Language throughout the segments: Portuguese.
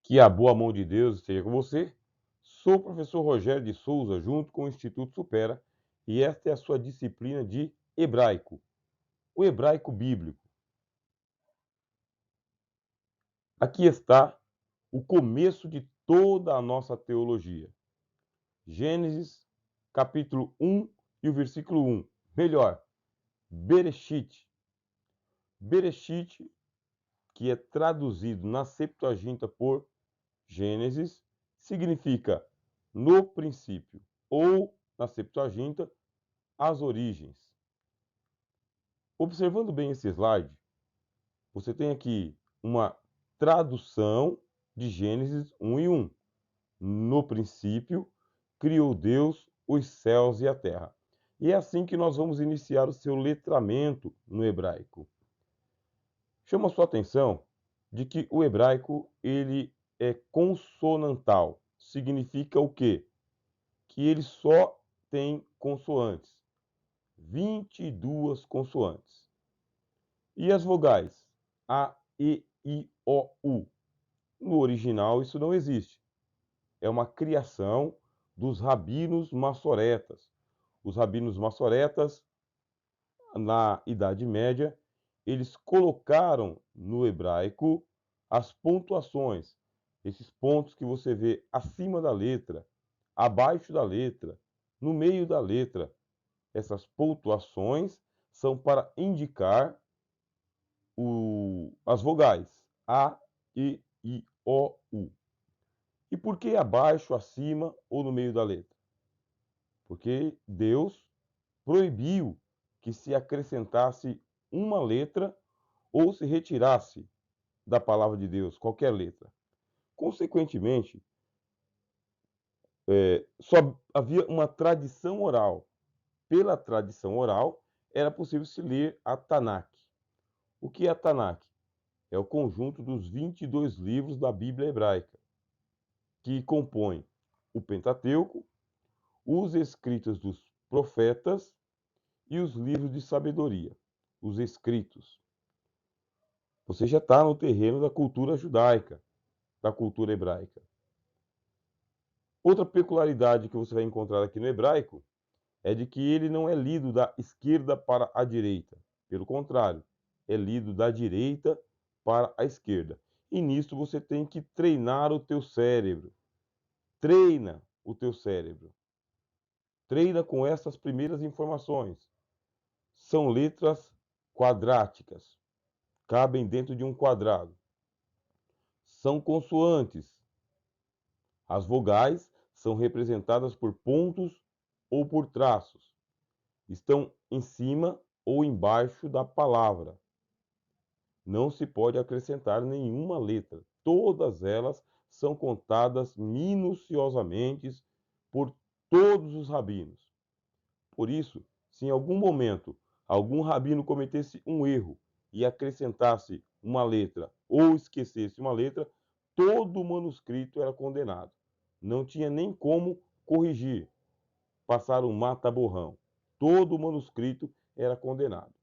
Que a boa mão de Deus esteja com você. Sou o professor Rogério de Souza, junto com o Instituto Supera, e esta é a sua disciplina de hebraico, o hebraico bíblico. Aqui está o começo de toda a nossa teologia. Gênesis, capítulo 1 e o versículo 1. Melhor, Bereshit. Bereshit, que é traduzido na Septuaginta por Gênesis, significa no princípio, ou na Septuaginta, as origens. Observando bem esse slide, você tem aqui uma tradução de Gênesis 1 e 1. No princípio, criou Deus os céus e a terra. E é assim que nós vamos iniciar o seu letramento no hebraico. Chama a sua atenção de que o hebraico ele é consonantal. Significa o quê? Que ele só tem consoantes. 22 consoantes. E as vogais? A, E, I, O, U. No original isso não existe. É uma criação dos rabinos massoretas. Os rabinos massoretas, na Idade Média, eles colocaram no hebraico as pontuações. Esses pontos que você vê acima da letra, abaixo da letra, no meio da letra. Essas pontuações são para indicar as vogais A, E, I, O, U. E por que abaixo, acima ou no meio da letra? Porque Deus proibiu que se acrescentasse uma letra ou se retirasse da palavra de Deus qualquer letra. Consequentemente, só havia uma tradição oral. Pela tradição oral, era possível se ler a Tanakh. O que é a Tanakh? É o conjunto dos 22 livros da Bíblia hebraica, que compõem o Pentateuco, os escritos dos profetas e os livros de sabedoria, os escritos. Você já está no terreno da cultura judaica, da cultura hebraica. Outra peculiaridade que você vai encontrar aqui no hebraico é de que ele não é lido da esquerda para a direita. Pelo contrário, é lido da direita para a esquerda. E nisso você tem que treinar o teu cérebro. Treina o teu cérebro. Treina com essas primeiras informações. São letras quadráticas. Cabem dentro de um quadrado. São consoantes. As vogais são representadas por pontos ou por traços. Estão em cima ou embaixo da palavra. Não se pode acrescentar nenhuma letra. Todas elas são contadas minuciosamente por todos os rabinos. Por isso, se em algum momento algum rabino cometesse um erro e acrescentasse uma letra ou esquecesse uma letra, todo o manuscrito era condenado. Não tinha nem como corrigir, passar um mata-borrão. Todo o manuscrito era condenado.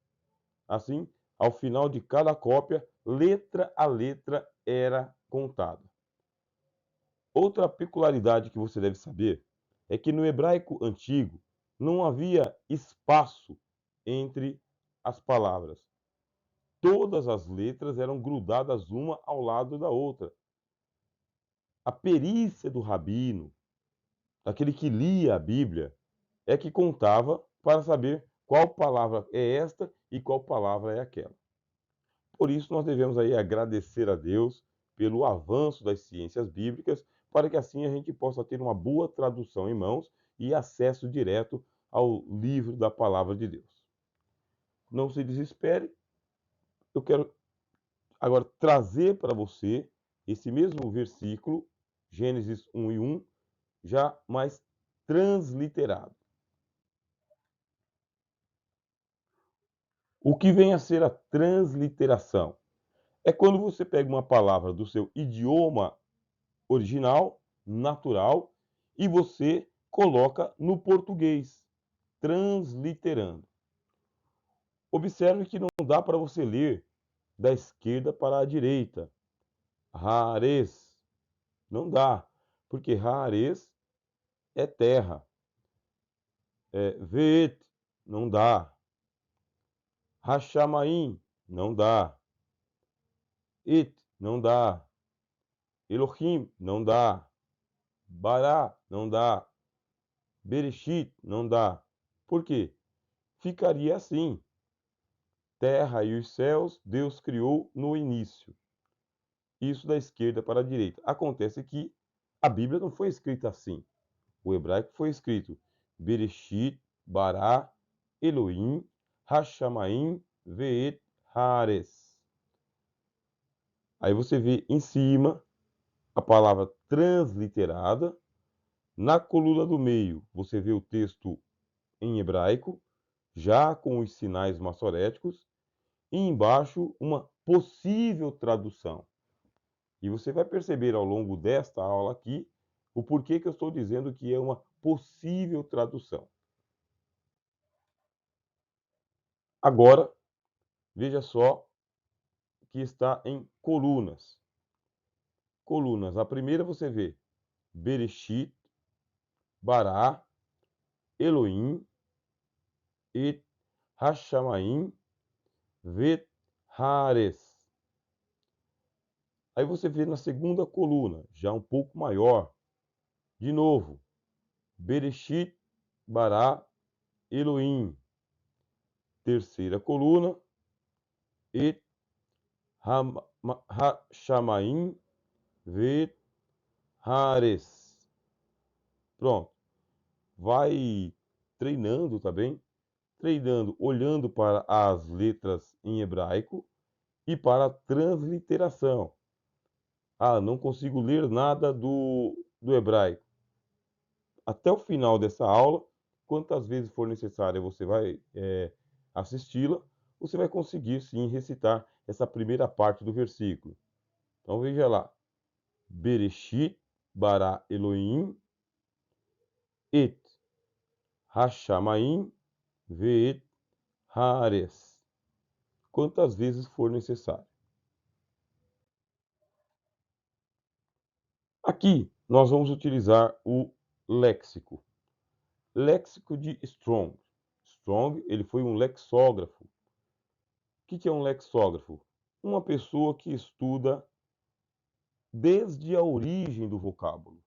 Assim, ao final de cada cópia, letra a letra era contada. Outra peculiaridade que você deve saber é que no hebraico antigo não havia espaço entre as palavras. Todas as letras eram grudadas uma ao lado da outra. A perícia do rabino, daquele que lia a Bíblia, é que contava para saber qual palavra é esta e qual palavra é aquela. Por isso, nós devemos aí agradecer a Deus pelo avanço das ciências bíblicas, para que assim a gente possa ter uma boa tradução em mãos e acesso direto ao livro da palavra de Deus. Não se desespere, eu quero agora trazer para você esse mesmo versículo, Gênesis 1 e 1, já mais transliterado. O que vem a ser a transliteração? É quando você pega uma palavra do seu idioma original, natural, e você coloca no português, transliterando. Observe que não dá para você ler da esquerda para a direita. Rares. Não dá, porque Haares é terra. Veet, não dá. Hashamaim, não dá. It, não dá. Elohim, não dá. Bará, não dá. Bereshit, não dá. Por quê? Ficaria assim. Terra e os céus, Deus criou no início. Isso da esquerda para a direita. Acontece que a Bíblia não foi escrita assim. O hebraico foi escrito Bereshit, Bará, Elohim, Hashamaim, Veet, Haares. Aí você vê em cima a palavra transliterada. Na coluna do meio, você vê o texto em hebraico, já com os sinais maçoréticos, e embaixo uma possível tradução. E você vai perceber ao longo desta aula aqui o porquê que eu estou dizendo que é uma possível tradução. Agora, veja só que está em colunas. Colunas. A primeira você vê Bereshit, Bará, Elohim, Et, Hashamaim, Vet, Haares. Aí você vê na segunda coluna, já um pouco maior, de novo, Bereshit, Bará, Elohim. Terceira coluna, Et, Hashamaim, Vet, Haares. Pronto. Vai treinando, tá bem? Treinando, olhando para as letras em hebraico e para a transliteração. Ah, não consigo ler nada do hebraico. Até o final dessa aula, quantas vezes for necessária você vai assisti-la, você vai conseguir sim recitar essa primeira parte do versículo. Então veja lá. Bereshit bara Elohim et Hashamaim ve'et haaretz. Quantas vezes for necessário. Aqui nós vamos utilizar o léxico. Léxico de Strong. Strong, ele foi um lexógrafo. O que é um lexógrafo? Uma pessoa que estuda desde a origem do vocábulo.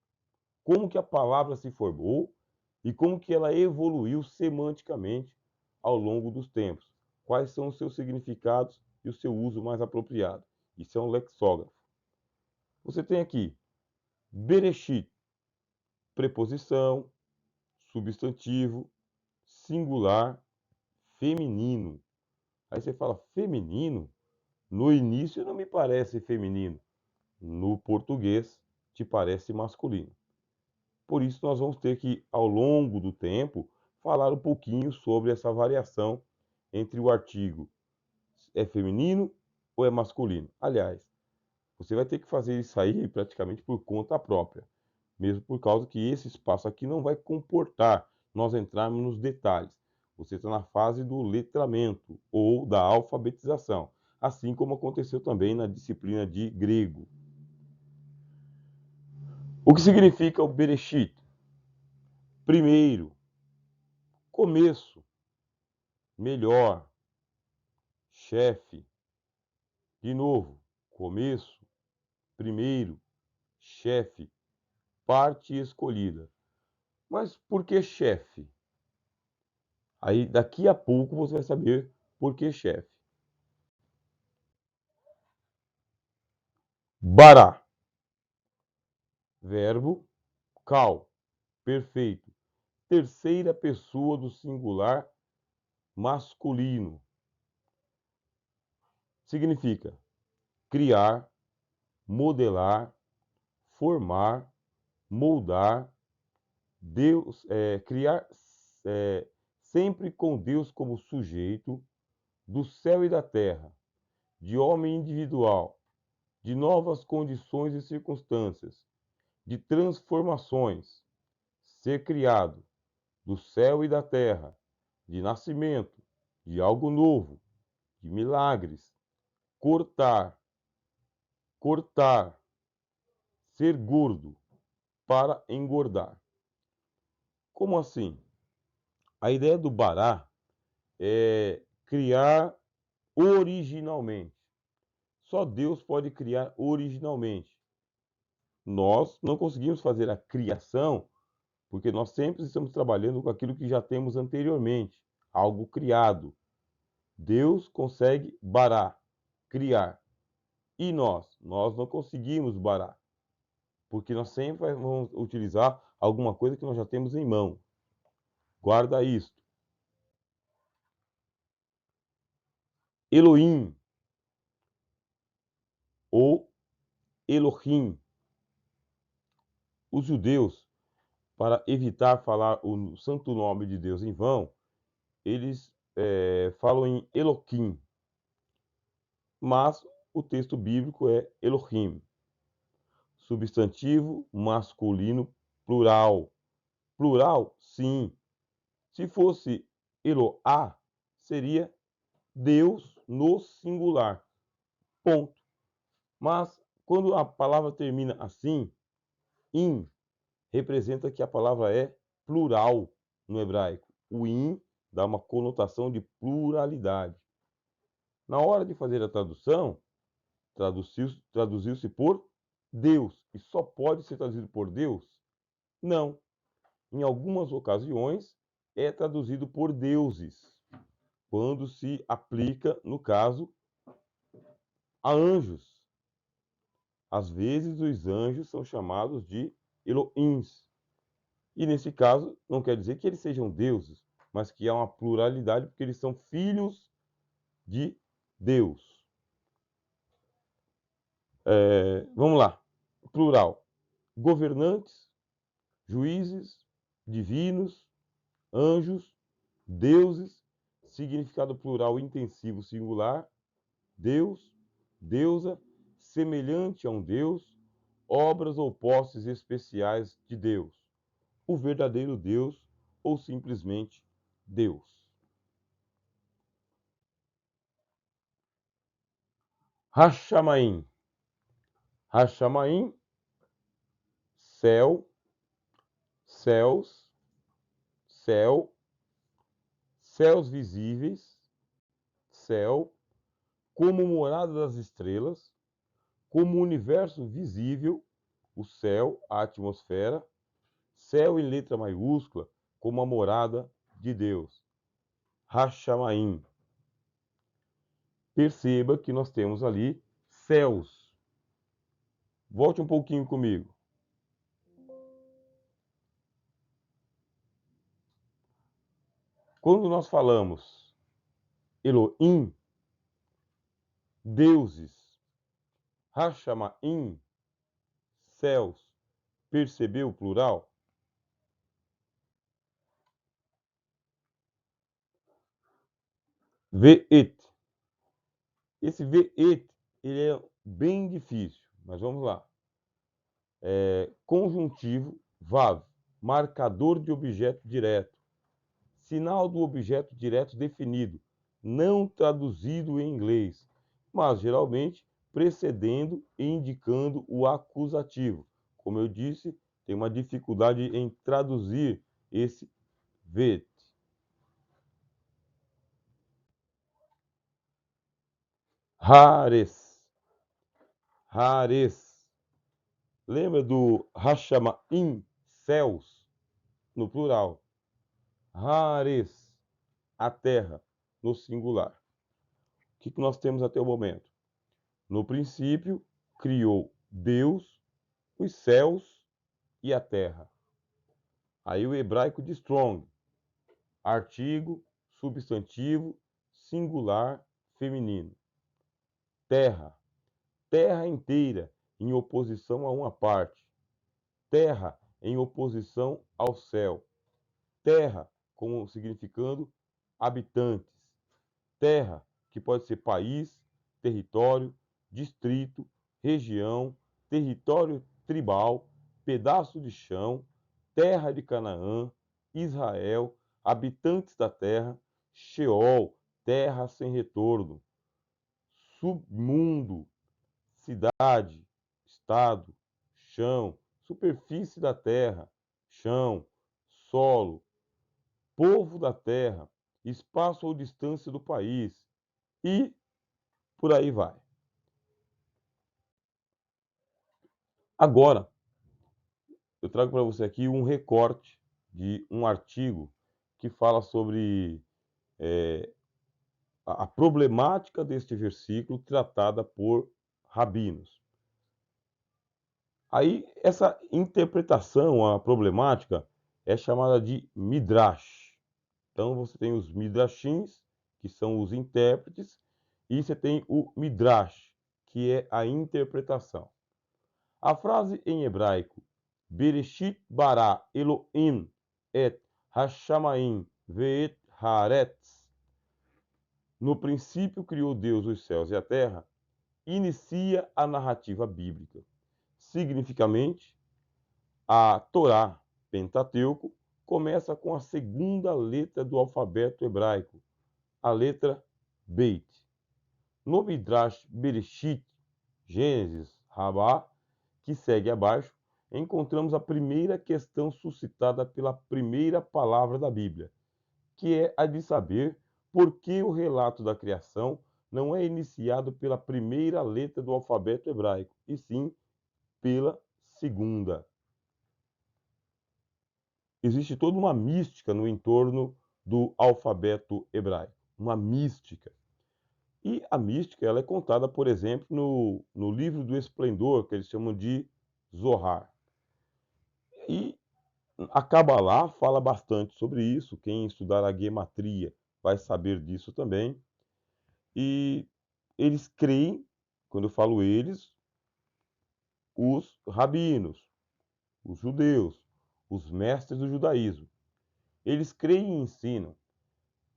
Como que a palavra se formou e como que ela evoluiu semanticamente ao longo dos tempos. Quais são os seus significados e o seu uso mais apropriado. Isso é um lexógrafo. Você tem aqui Bereshit, preposição, substantivo, singular, feminino. Aí você fala, feminino? No início não me parece feminino. No português te parece masculino. Por isso nós vamos ter que, ao longo do tempo, falar um pouquinho sobre essa variação entre o artigo é feminino ou é masculino. Aliás, você vai ter que fazer isso aí praticamente por conta própria, mesmo por causa que esse espaço aqui não vai comportar nós entrarmos nos detalhes. Você está na fase do letramento ou da alfabetização, assim como aconteceu também na disciplina de grego. O que significa o Bereshit? Primeiro, começo, melhor, chefe. De novo, começo, primeiro, chefe, parte escolhida. Mas por que chefe? Aí daqui a pouco você vai saber por que chefe. Bará. Verbo cal, perfeito. Terceira pessoa do singular masculino. Significa criar, modelar, formar, moldar, Deus, criar sempre com Deus como sujeito, do céu e da terra, de homem individual, de novas condições e circunstâncias, de transformações, ser criado, do céu e da terra, de nascimento, de algo novo, de milagres, cortar, cortar, ser gordo, para engordar. Como assim? A ideia do bará é criar originalmente. Só Deus pode criar originalmente. Nós não conseguimos fazer a criação porque nós sempre estamos trabalhando com aquilo que já temos anteriormente, algo criado. Deus consegue bará, criar. E nós não conseguimos bará, porque nós sempre vamos utilizar alguma coisa que nós já temos em mão. Guarda isto. Elohim ou Elohim. Os judeus, para evitar falar o santo nome de Deus em vão, eles falam em Elohim, mas o texto bíblico é Elohim. Substantivo masculino plural. Plural, sim. Se fosse Eloá, seria Deus no singular. Ponto. Mas quando a palavra termina assim, in, representa que a palavra é plural no hebraico. O in dá uma conotação de pluralidade. Na hora de fazer a tradução, traduziu-se por Deus. E só pode ser traduzido por Deus? Não. Em algumas ocasiões, é traduzido por deuses, quando se aplica, no caso, a anjos. Às vezes, os anjos são chamados de Elohims. E, nesse caso, não quer dizer que eles sejam deuses, mas que há uma pluralidade, porque eles são filhos de Deus. Vamos lá. Plural. Governantes, juízes, divinos, anjos, deuses, significado plural intensivo singular, Deus, deusa, semelhante a um Deus, obras ou posses especiais de Deus, o verdadeiro Deus ou simplesmente Deus. Hashamaim. Hashamaim, céu, céus, céu, céus visíveis, céu, como morada das estrelas, como universo visível, o céu, a atmosfera, céu em letra maiúscula, como a morada de Deus. Hashamaim. Perceba que nós temos ali céus. Volte um pouquinho comigo. Quando nós falamos Elohim, deuses, Hashamaim, céus, percebeu o plural? Ve'et. Esse ve'et, ele é bem difícil, mas vamos lá. Conjuntivo, vav, marcador de objeto direto. Sinal do objeto direto definido, não traduzido em inglês, mas geralmente precedendo e indicando o acusativo. Como eu disse, tem uma dificuldade em traduzir esse vet. Hares. Hares. Lembra do Hashamaim, céus, no plural. Hares, a terra, no singular. O que nós temos até o momento? No princípio, criou Deus os céus e a terra. Aí o hebraico de Strong, artigo, substantivo, singular, feminino. Terra, terra inteira, em oposição a uma parte. Terra, em oposição ao céu. Terra, como significando habitantes. Terra, que pode ser país, território, distrito, região, território tribal, pedaço de chão, terra de Canaã, Israel, habitantes da terra, Sheol, terra sem retorno, submundo, cidade, estado, chão, superfície da terra, chão, solo, povo da terra, espaço ou distância do país e por aí vai. Agora, eu trago para você aqui um recorte de um artigo que fala sobre a problemática deste versículo tratada por rabinos. Aí, essa interpretação, a problemática, é chamada de midrash. Então, você tem os midrashins, que são os intérpretes, e você tem o midrash, que é a interpretação. A frase em hebraico, Bereshit bara Elohim et hashamayim ve'et haaretz, no princípio criou Deus os céus e a terra, inicia a narrativa bíblica. Significamente, a Torá, Pentateuco, começa com a segunda letra do alfabeto hebraico, a letra Beit. No Midrash Bereshit, Gênesis, Rabá, que segue abaixo, encontramos a primeira questão suscitada pela primeira palavra da Bíblia, que é a de saber por que o relato da criação não é iniciado pela primeira letra do alfabeto hebraico, e sim pela segunda. Existe toda uma mística no entorno do alfabeto hebraico, uma mística. E a mística ela é contada, por exemplo, no livro do Esplendor, que eles chamam de Zohar. E a Kabbalah fala bastante sobre isso, quem estudar a gematria vai saber disso também. E eles creem, quando eu falo eles, os rabinos, os judeus, os mestres do judaísmo. Eles creem e ensinam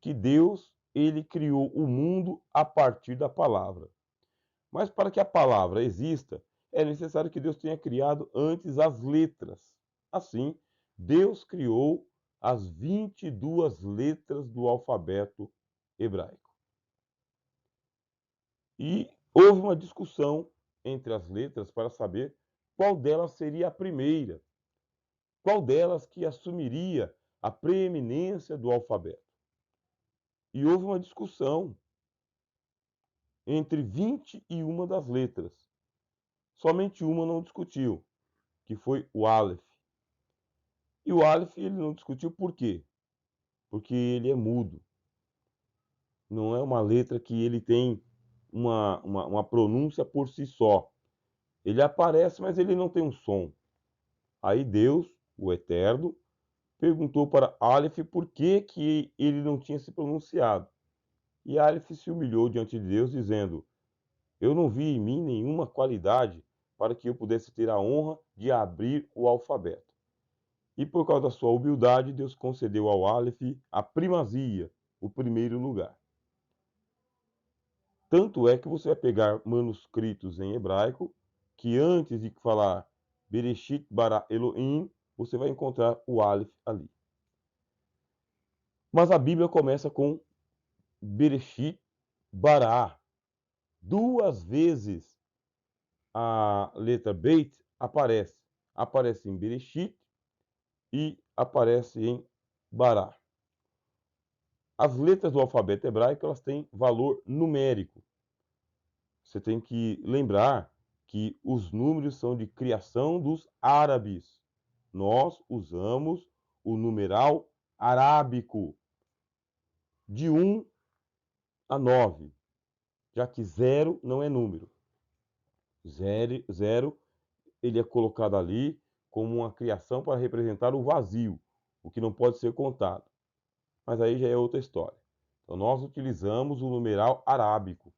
que Deus ele criou o mundo a partir da palavra. Mas para que a palavra exista, é necessário que Deus tenha criado antes as letras. Assim, Deus criou as 22 letras do alfabeto hebraico. E houve uma discussão entre as letras para saber qual delas seria a primeira, qual delas que assumiria a preeminência do alfabeto. E houve uma discussão entre 21 das letras. Somente uma não discutiu, que foi o Aleph. E o Aleph ele não discutiu por quê? Porque ele é mudo. Não é uma letra que ele tem uma pronúncia por si só. Ele aparece, mas ele não tem um som. Aí Deus, o Eterno, perguntou para Aleph por que, que ele não tinha se pronunciado. E Aleph se humilhou diante de Deus, dizendo: Eu não vi em mim nenhuma qualidade para que eu pudesse ter a honra de abrir o alfabeto. E por causa da sua humildade, Deus concedeu ao Aleph a primazia, o primeiro lugar. Tanto é que você vai pegar manuscritos em hebraico, que antes de falar Bereshit bara Elohim, você vai encontrar o Aleph ali. Mas a Bíblia começa com Bereshit bara. Duas vezes a letra Beit aparece. Aparece em Bereshit e aparece em Bará. As letras do alfabeto hebraico elas têm valor numérico. Você tem que lembrar que os números são de criação dos árabes. Nós usamos o numeral arábico de 1 a 9, já que 0 não é número. 0 ele é colocado ali como uma criação para representar o vazio, o que não pode ser contado. Mas aí já é outra história. Então nós utilizamos o numeral arábico.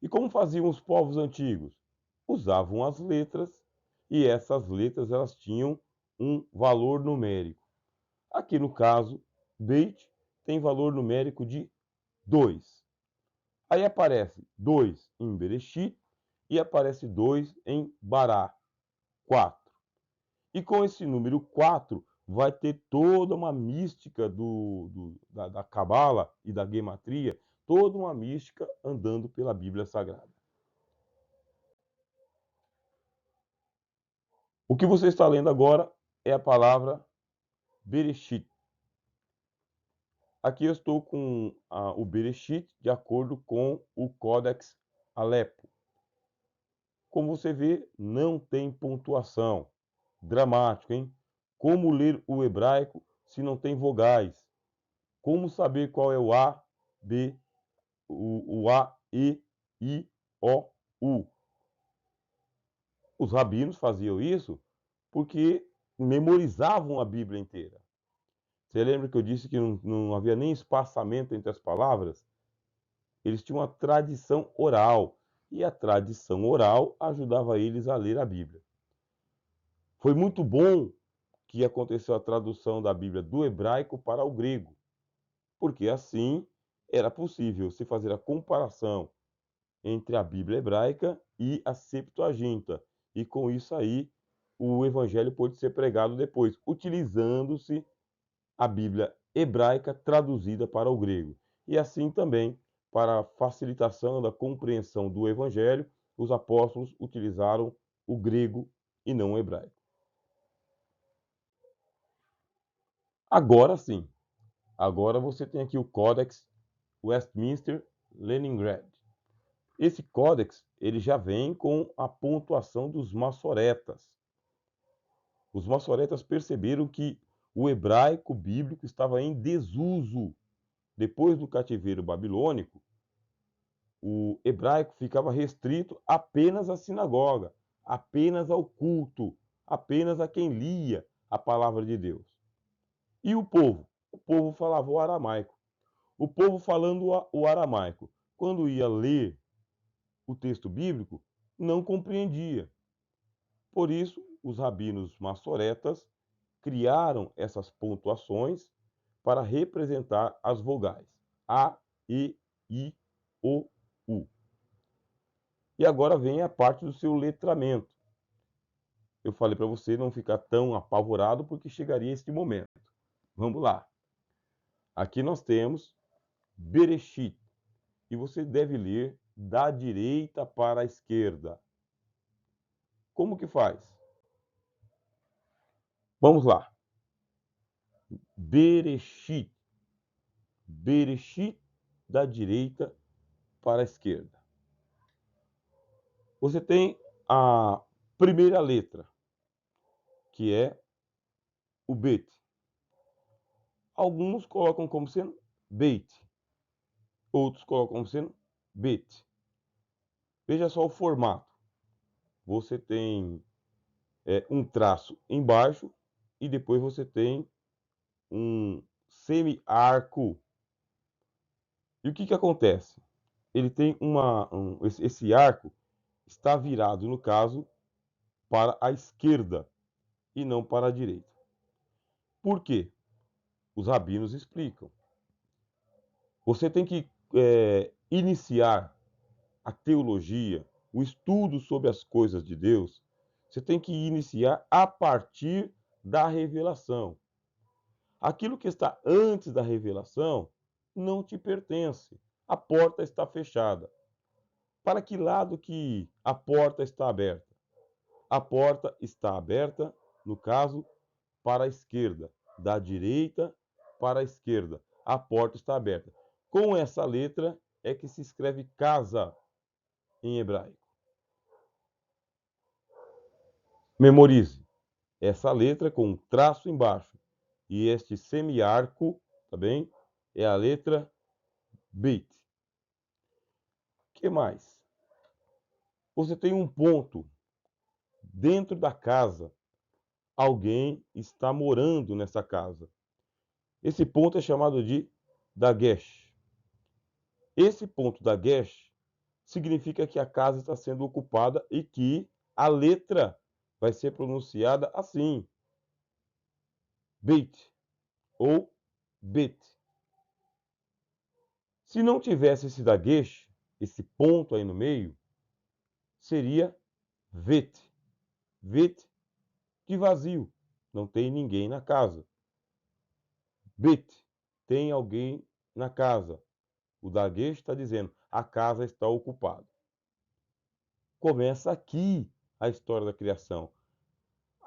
E como faziam os povos antigos? Usavam as letras e essas letras elas tinham um valor numérico. Aqui no caso, Beit tem valor numérico de 2. Aí aparece 2 em Bereshit e aparece 2 em Bará, 4. E com esse número 4 vai ter toda uma mística da Cabala e da Gematria, toda uma mística andando pela Bíblia Sagrada. O que você está lendo agora é a palavra Bereshit. Aqui eu estou com o Bereshit de acordo com o Codex Alepo. Como você vê, não tem pontuação. Dramático, hein? Como ler o hebraico se não tem vogais? Como saber qual é o A, B, o A, E, I, O, U? Os rabinos faziam isso porque memorizavam a Bíblia inteira. Você lembra que eu disse que não havia nem espaçamento entre as palavras? Eles tinham uma tradição oral, e a tradição oral ajudava eles a ler a Bíblia. Foi muito bom que aconteceu a tradução da Bíblia do hebraico para o grego, porque assim era possível se fazer a comparação entre a Bíblia hebraica e a Septuaginta. E com isso aí, o evangelho pôde ser pregado depois, utilizando-se a Bíblia hebraica traduzida para o grego. E assim também, para a facilitação da compreensão do evangelho, os apóstolos utilizaram o grego e não o hebraico. Agora sim, agora você tem aqui o Codex Westminster Leningrad. Esse códex ele já vem com a pontuação dos maçoretas. Os maçoretas perceberam que o hebraico bíblico estava em desuso. Depois do cativeiro babilônico, o hebraico ficava restrito apenas à sinagoga, apenas ao culto, apenas a quem lia a palavra de Deus. E o povo? O povo falava o aramaico. O povo falando o aramaico, quando ia ler o texto bíblico, não compreendia. Por isso, os rabinos maçoretas criaram essas pontuações para representar as vogais A, E, I, O, U. E agora vem a parte do seu letramento. Eu falei para você não ficar tão apavorado porque chegaria este momento. Vamos lá. Aqui nós temos Bereshit. E você deve ler da direita para a esquerda. Como que faz? Vamos lá. Bereshit. Bereshit da direita para a esquerda. Você tem a primeira letra, que é o Bet. Alguns colocam como sendo Beit, outros colocam como sendo Bet. Veja só o formato. Você tem um traço embaixo e depois você tem um semi-arco. E o que acontece? Ele tem esse arco está virado, no caso, para a esquerda e não para a direita. Por quê? Os rabinos explicam. Você tem que iniciar a teologia, o estudo sobre as coisas de Deus, você tem que iniciar a partir da revelação. Aquilo que está antes da revelação não te pertence. A porta está fechada. Para que lado que a porta está aberta? A porta está aberta, no caso, para a esquerda. Da direita para a esquerda. A porta está aberta. Com essa letra é que se escreve casa em hebraico. Memorize essa letra com um traço embaixo. E este semiarco, tá bem? É a letra Bet. O que mais? Você tem um ponto dentro da casa. Alguém está morando nessa casa. Esse ponto é chamado de Dagesh. Esse ponto Dagesh significa que a casa está sendo ocupada e que a letra vai ser pronunciada assim: Beit ou Bet. Se não tivesse esse Dagesh, esse ponto aí no meio, seria Vet. Vet de vazio, não tem ninguém na casa. Bet, tem alguém na casa. O Dagesh está dizendo, a casa está ocupada. Começa aqui a história da criação.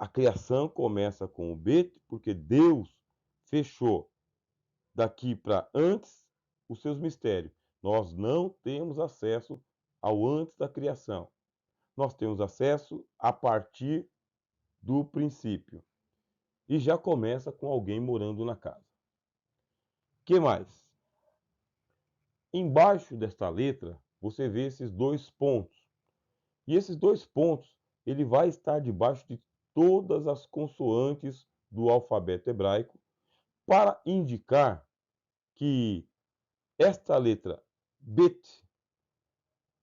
A criação começa com o Bet, porque Deus fechou daqui para antes os seus mistérios. Nós não temos acesso ao antes da criação. Nós temos acesso a partir do princípio. E já começa com alguém morando na casa. Que mais? Embaixo desta letra, você vê esses dois pontos. E esses dois pontos, ele vai estar debaixo de todas as consoantes do alfabeto hebraico para indicar que esta letra Bet,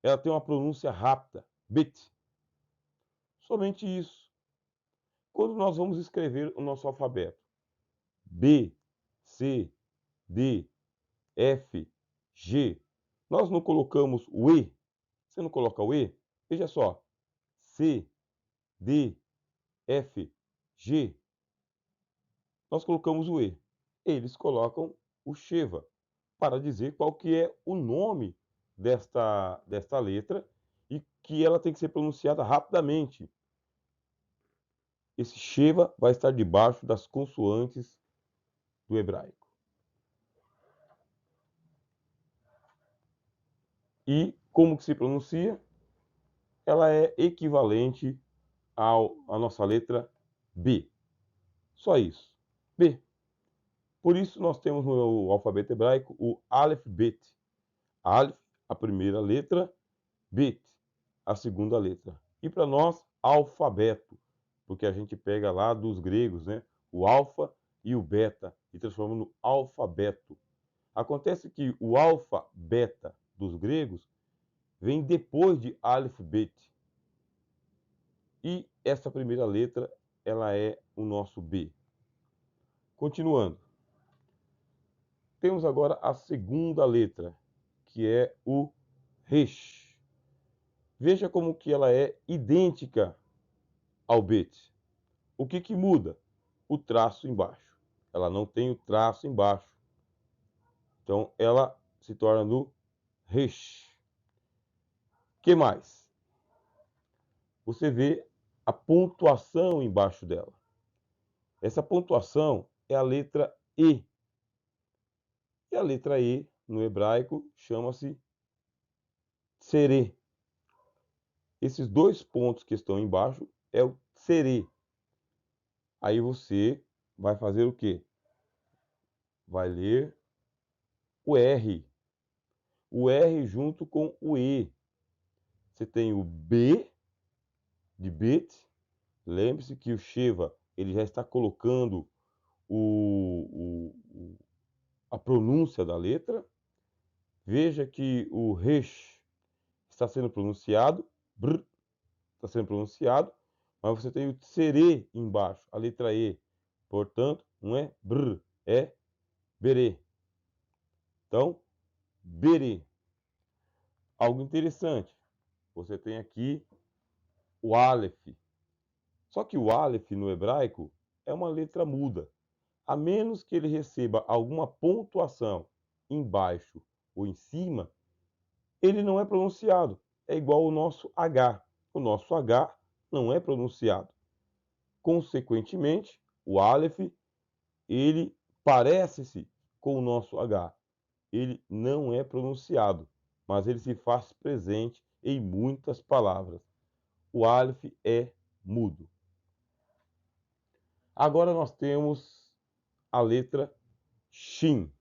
ela tem uma pronúncia rápida, Bet. Somente isso. Quando nós vamos escrever o nosso alfabeto, B, C, D, F, G, nós não colocamos o E. Você não coloca o E? Veja só. C, D, F, G. Nós colocamos o E. Eles colocam o Sheva para dizer qual que é o nome desta letra e que ela tem que ser pronunciada rapidamente. Esse Sheva vai estar debaixo das consoantes do hebraico. E como que se pronuncia? Ela é equivalente à nossa letra B. Só isso. B. Por isso nós temos no alfabeto hebraico o Aleph Bet. Aleph, a primeira letra, Bet, a segunda letra. E para nós, alfabeto, porque a gente pega lá dos gregos, né? O alfa e o beta e transforma no alfabeto. Acontece que o alfa, beta dos gregos vem depois de Aleph, Bet. E essa primeira letra, ela é o nosso B. Continuando. Temos agora a segunda letra, que é o Resh. Veja como que ela é idêntica ao Bet. O que que muda? O traço embaixo. Ela não tem o traço embaixo. Então, ela se torna no Resh. O que mais? Você vê a pontuação embaixo dela. Essa pontuação é a letra E. E a letra E, no hebraico, chama-se Tsere. Esses dois pontos que estão embaixo é o Tsere. Aí você vai fazer o quê? Vai ler o R. O R junto com o E. Você tem o B de Bet. Lembre-se que o Sheva ele já está colocando a pronúncia da letra. Veja que o Resh está sendo pronunciado, brr, está sendo pronunciado, mas você tem o Tsere embaixo, a letra E. Portanto, não é brr, é berê. Então, berê. Algo interessante. Você tem aqui o Aleph. Só que o Aleph no hebraico é uma letra muda. A menos que ele receba alguma pontuação embaixo ou em cima, ele não é pronunciado. É igual ao nosso H. O nosso H não é pronunciado. Consequentemente, o Aleph, ele parece-se com o nosso H. Ele não é pronunciado, mas ele se faz presente em muitas palavras. O Aleph é mudo. Agora nós temos a letra Shin.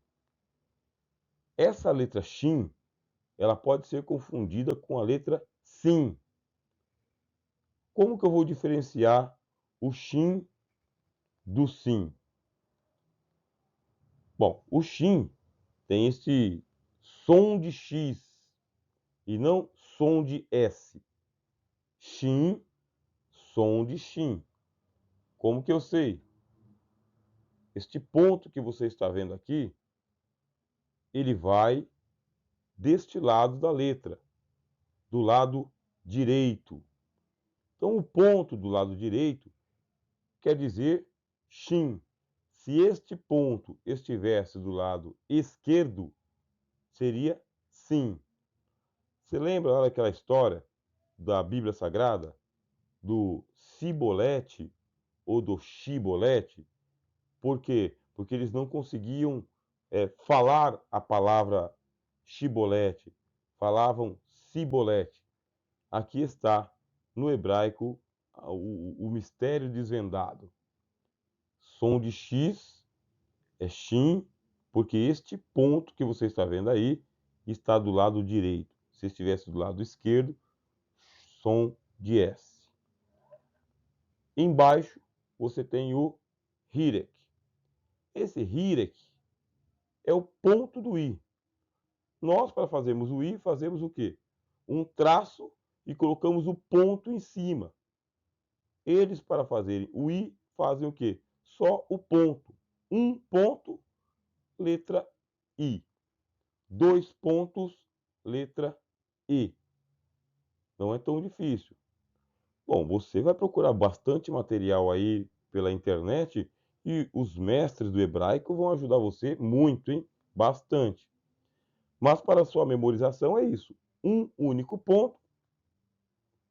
Essa letra Shin, ela pode ser confundida com a letra Sin. Como que eu vou diferenciar o Shin do Sin? Bom, o Shin tem esse som de X e não som de S. Shin, som de Shin. Como que eu sei? Este ponto que você está vendo aqui, ele vai deste lado da letra, do lado direito. Então, o ponto do lado direito quer dizer Shin. Se este ponto estivesse do lado esquerdo, seria Sim. Você lembra lá daquela história da Bíblia Sagrada, do Cibolete ou do shibolete. Por quê? Porque eles não conseguiam falar a palavra shibolete, falavam sibolete. Aqui está, no hebraico, o mistério desvendado. Som de X é Shin, porque este ponto que você está vendo aí está do lado direito. Se estivesse do lado esquerdo, som de S. Embaixo você tem o Hirek. Esse Hirek é o ponto do I. Nós, para fazermos o I, fazemos o quê? Um traço e colocamos o ponto em cima. Eles, para fazerem o I, fazem o quê? Só o ponto. Um ponto, letra I. 2 pontos, letra E. Não é tão difícil. Bom, você vai procurar bastante material aí pela internet e os mestres do hebraico vão ajudar você muito, hein? Bastante. Mas para sua memorização é isso. Um único ponto,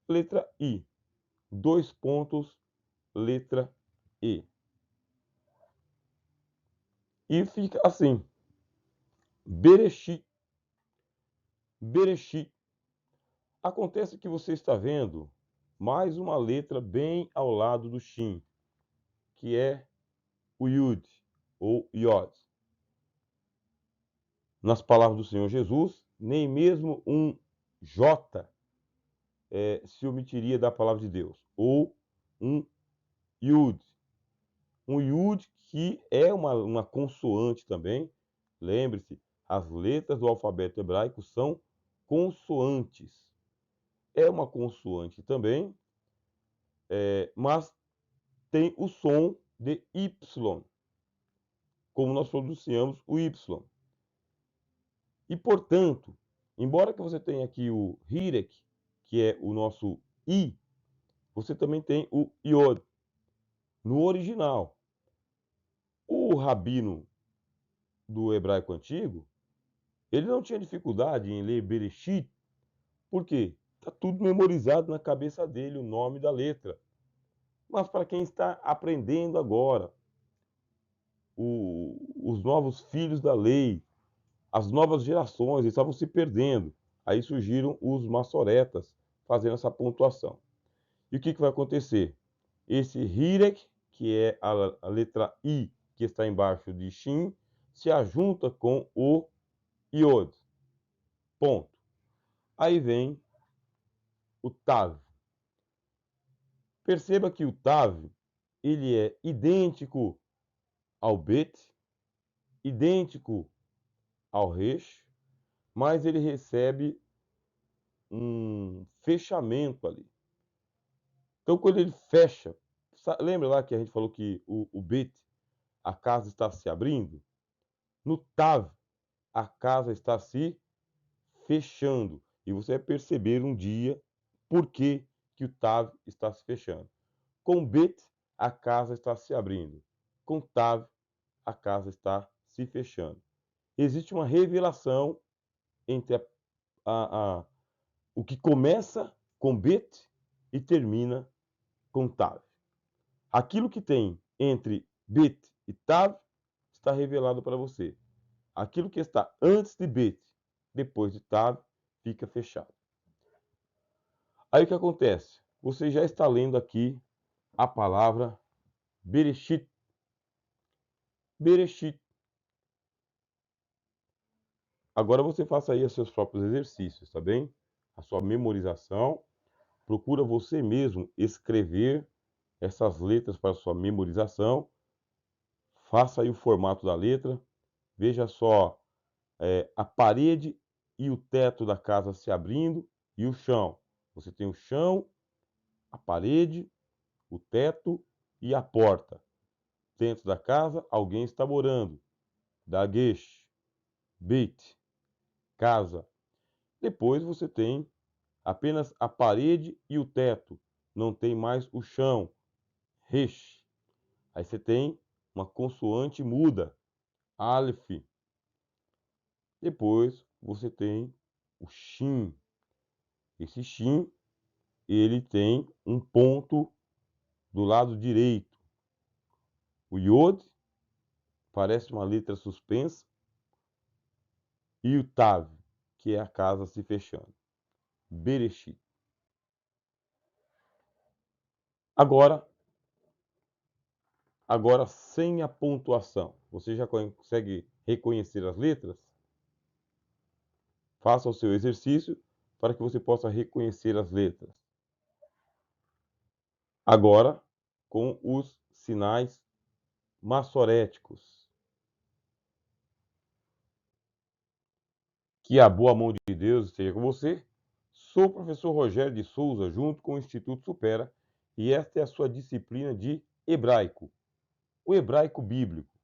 letra I. 2 pontos, letra E. E fica assim. Bereshit. Bereshit. Acontece que você está vendo mais uma letra bem ao lado do Shin, que é o Yud, ou Yod. Nas palavras do Senhor Jesus, nem mesmo um J se omitiria da palavra de Deus, ou um Yud. Um Yud que é uma consoante também. Lembre-se, as letras do alfabeto hebraico são consoantes. É uma consoante também, mas tem o som de Y, como nós pronunciamos o Y. E, portanto, embora que você tenha aqui o Hirek, que é o nosso I, você também tem o Iod, no original. O rabino do hebraico antigo, ele não tinha dificuldade em ler Bereshit, porque está tudo memorizado na cabeça dele, o nome da letra. Mas para quem está aprendendo agora, os novos filhos da lei, as novas gerações estavam se perdendo. Aí surgiram os maçoretas fazendo essa pontuação. E o que vai acontecer? Esse Hirek, que é a letra I que está embaixo de Shin, se ajunta com o Iod. Ponto. Aí vem o Tav. Perceba que o Tav, ele é idêntico ao Bet, idêntico ao Resh, mas ele recebe um fechamento ali. Então, quando ele fecha, lembra lá que a gente falou que o Bet, a casa está se abrindo? No Tav, a casa está se fechando. E você vai perceber um dia por que o Tav está se fechando. Com Bet, a casa está se abrindo. Com Tav, a casa está se fechando. Existe uma revelação entre o que começa com Bet e termina com Tav. Aquilo que tem entre Bet e Tav está revelado para você. Aquilo que está antes de Bet, depois de Tav, fica fechado. Aí o que acontece? Você já está lendo aqui a palavra Bereshit. Bereshit. Agora você faça aí os seus próprios exercícios, tá bem? A sua memorização. Procura você mesmo escrever essas letras para a sua memorização. Faça aí o formato da letra. Veja só a parede e o teto da casa se abrindo e o chão. Você tem o chão, a parede, o teto e a porta. Dentro da casa, alguém está morando. Dagesh, Beit, casa. Depois você tem apenas a parede e o teto. Não tem mais o chão. Resh. Aí você tem uma consoante muda. Aleph. Depois você tem o Shin. Esse Shin, ele tem um ponto do lado direito. O Yod parece uma letra suspensa e o Tav, que é a casa se fechando. Bereshit. Agora sem a pontuação. Você já consegue reconhecer as letras? Faça o seu exercício para que você possa reconhecer as letras. Agora, com os sinais maçoréticos. Que a boa mão de Deus esteja com você. Sou o professor Rogério de Souza, junto com o Instituto Supera, e esta é a sua disciplina de hebraico, o hebraico bíblico.